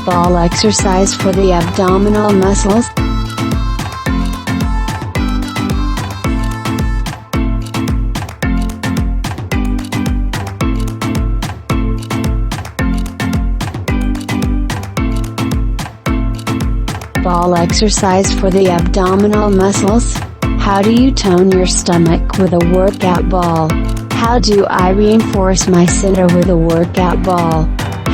ball exercise for the abdominal muscles. Ball exercise for the abdominal muscles. How do you tone your stomach with a workout ball? How do I reinforce my center with a workout ball?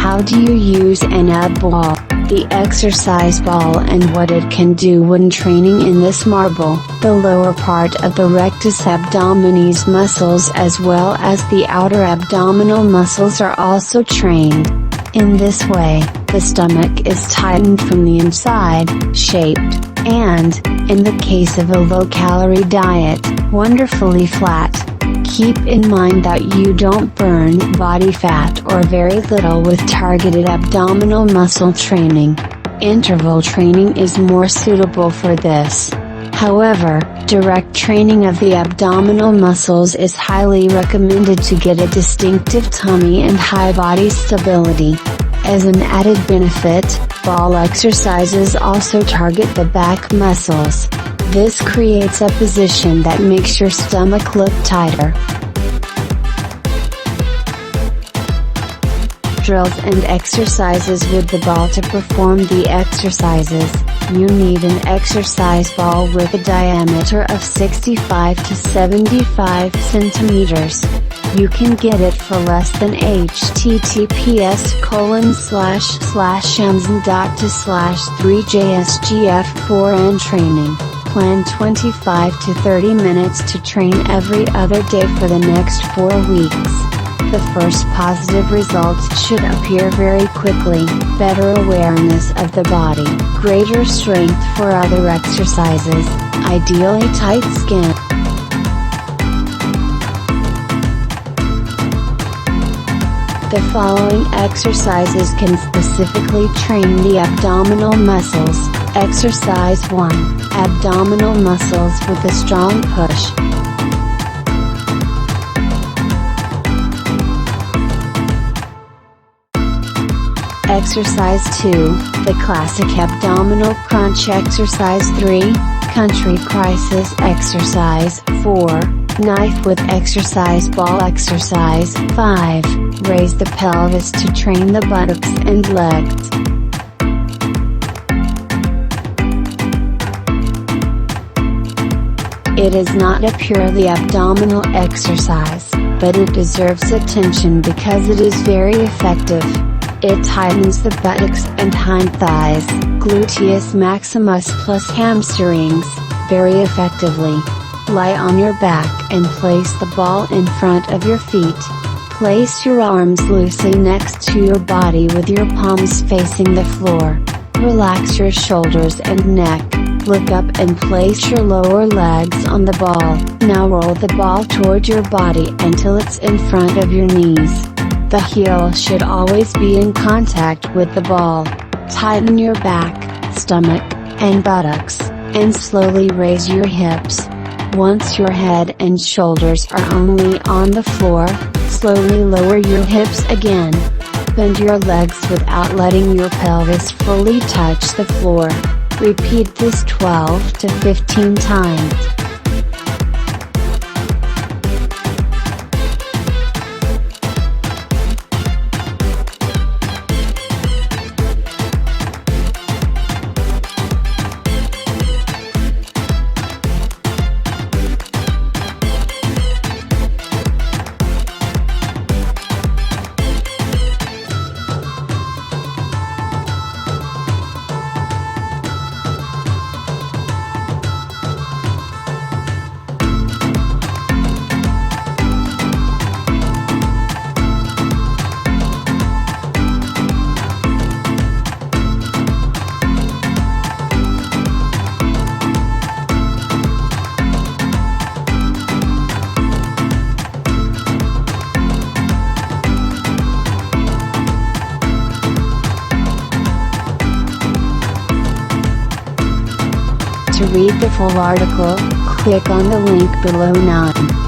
How do you use an ab ball, the exercise ball, and what it can do when training in this marble? The lower part of the rectus abdominis muscles as well as the outer abdominal muscles are also trained. In this way, the stomach is tightened from the inside, shaped, and, in the case of a low-calorie diet, wonderfully flat. Keep in mind that you don't burn body fat or very little with targeted abdominal muscle training. Interval training is more suitable for this. However, direct training of the abdominal muscles is highly recommended to get a distinctive tummy and high body stability. As an added benefit, ball exercises also target the back muscles. This creates a position that makes your stomach look tighter. Drills and exercises with the ball. To perform the exercises, you need an exercise ball with a diameter of 65 to 75 centimeters. You can get it for less than https://amazon.to/3jsgf4n training. Plan 25 to 30 minutes to train every other day for the next 4 weeks. The first positive results should appear very quickly: better awareness of the body, greater strength for other exercises, ideally tight skin. The following exercises can specifically train the abdominal muscles. Exercise 1, abdominal muscles with a strong push. Exercise 2, the classic abdominal crunch. Exercise 3, country crisis. Exercise 4, knife with exercise ball. Exercise 5, raise the pelvis to train the buttocks and legs. It is not a purely abdominal exercise, but it deserves attention because it is very effective. It tightens the buttocks and hind thighs, gluteus maximus plus hamstrings, very effectively. Lie on your back and place the ball in front of your feet. Place your arms loosely next to your body with your palms facing the floor. Relax your shoulders and neck. Look up and place your lower legs on the ball. Now roll the ball toward your body until it's in front of your knees. The heel should always be in contact with the ball. Tighten your back, stomach, and buttocks, and slowly raise your hips. Once your head and shoulders are only on the floor, slowly lower your hips again. Bend your legs without letting your pelvis fully touch the floor. Repeat this 12 to 15 times. To read the full article, click on the link below. 9.